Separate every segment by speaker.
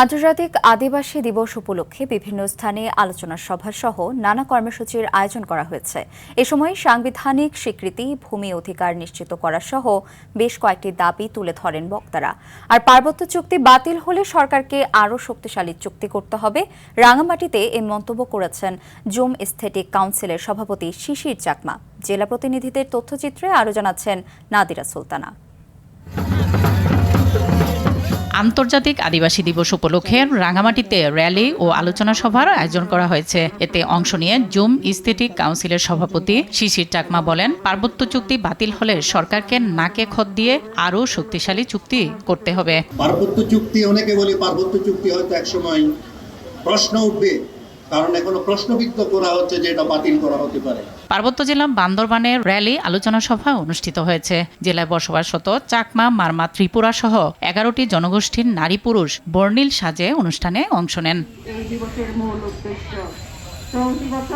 Speaker 1: আন্তর্জাতিক আদিবাসী দিবস উপলক্ষে বিভিন্ন স্থানে আলোচনা সভা সহ নানা কর্মসূচির আয়োজন করা হয়েছে। এ সময় সাংবিধানিক স্বীকৃতি, ভূমি অধিকার নিশ্চিত করা সহ বেশ কয়েকটি দাবি তুলে ধরেন বক্তারা। আর পার্বত্য চুক্তি বাতিল হলে সরকারকে আরও শক্তিশালী চুক্তি করতে হবে। রাঙামাটিতে এই মন্তব্য করেছেন জুম এস্থেটিক কাউন্সিলের সভাপতি শিশির চাকমা। জেলা প্রতিনিধিদের তথ্যচিত্রে আরও জানাচ্ছেন নাদিরা সুলতানা।
Speaker 2: আন্তর্জাতিক আদিবাসী দিবস উপলক্ষে রাঙামাটিতে র্যালি ও আলোচনা সভার আয়োজন করা হয়েছে। এতে অংশ নিয়ে জুম এস্থেটিক কাউন্সিলের সভাপতি শিশির চাকমা বলেন, পার্বত্য চুক্তি বাতিল হলে সরকারকে নাকে খত দিয়ে আরও শক্তিশালী চুক্তি করতে হবে।
Speaker 3: পার্বত্য চুক্তি অনেকে বলে পার্বত্য চুক্তি হয়তো একসময় প্রশ্ন উঠবে, কারণ এখনো প্রশ্নবিদ্ধ করা হচ্ছে যে এটা বাতিল করা হতে পারে।
Speaker 2: পার্বত্য জেলা বান্দরবানে র্যালি আলোচনা সভা অনুষ্ঠিত হয়েছে। জেলায় বসবাসরত চাকমা, মারমা, ত্রিপুরা সহ ১১টি জনগোষ্ঠীর নারী পুরুষ বর্ণিল সাজে অনুষ্ঠানে অংশ নেন।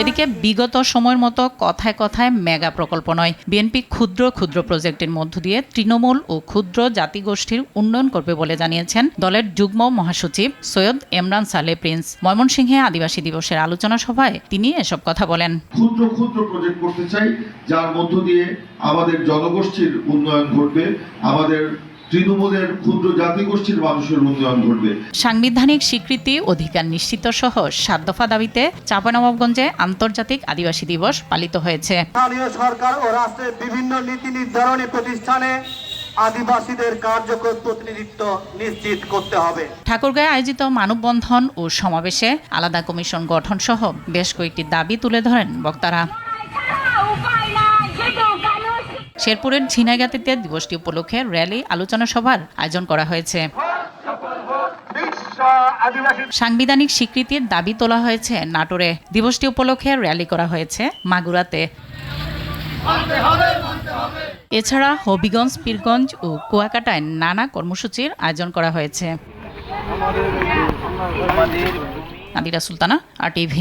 Speaker 2: এদিকে বিগত সময়ের মতো কথায় কথায় মেগা প্রকল্প নয়, বিএনপি ক্ষুদ্র ক্ষুদ্র প্রজেক্টের মধ্য দিয়ে তৃণমূল ও ক্ষুদ্র জাতিগোষ্ঠীর উন্নয়ন করবে বলে জানিয়েছেন দলের যুগ্ম মহাসচিব সৈয়দ এমরান সালেহ প্রিন্স। ময়মনসিংহে আদিবাসী দিবসের আলোচনা সভায় তিনি এসব কথা বলেন।
Speaker 4: ক্ষুদ্র ক্ষুদ্র প্রজেক্ট করতে চাই, যার মধ্য দিয়ে আমাদের জনগোষ্ঠীর উন্নয়ন ঘটবে, আমাদের তৃণমূলের ক্ষুদ্র জাতিগোষ্ঠীর মানুষের উন্নয়ন ঘটবে।
Speaker 2: সাংবিধানিক স্বীকৃতি, অধিকার নিশ্চিত সহ ৭ দফা দাবিতে চাঁপাইনবাবগঞ্জে আন্তর্জাতিক আদিবাসী দিবস পালিত হয়েছে।
Speaker 5: স্থানীয় সরকার ও রাষ্ট্রের বিভিন্ন নীতি নির্ধারণী প্রতিষ্ঠানে আদিবাসীদের কার্যকর প্রতিনিধিত্ব নিশ্চিত করতে হবে।
Speaker 2: ঠাকুরগাঁয়ে আয়োজিত মানববন্ধন ও সমাবেশে আলাদা কমিশন গঠন সহ বেশ কয়েকটি দাবি তুলে ধরেন বক্তারা। শেরপুরের ঝিনাইগাতিতে দিবসটি উপলক্ষে র্যালি আলোচনা সভার আয়োজন করা হয়েছে। সাংবিধানিক স্বীকৃতির দাবি তোলা হয়েছে নাটোরে। দিবসটি উপলক্ষে র্যালি করা হয়েছে মাগুরাতে। এছাড়া হবিগঞ্জ, পীরগঞ্জ ও কুয়াকাটায় নানা কর্মসূচির আয়োজন করা হয়েছে। নাদিরা সুলতানা, RTV।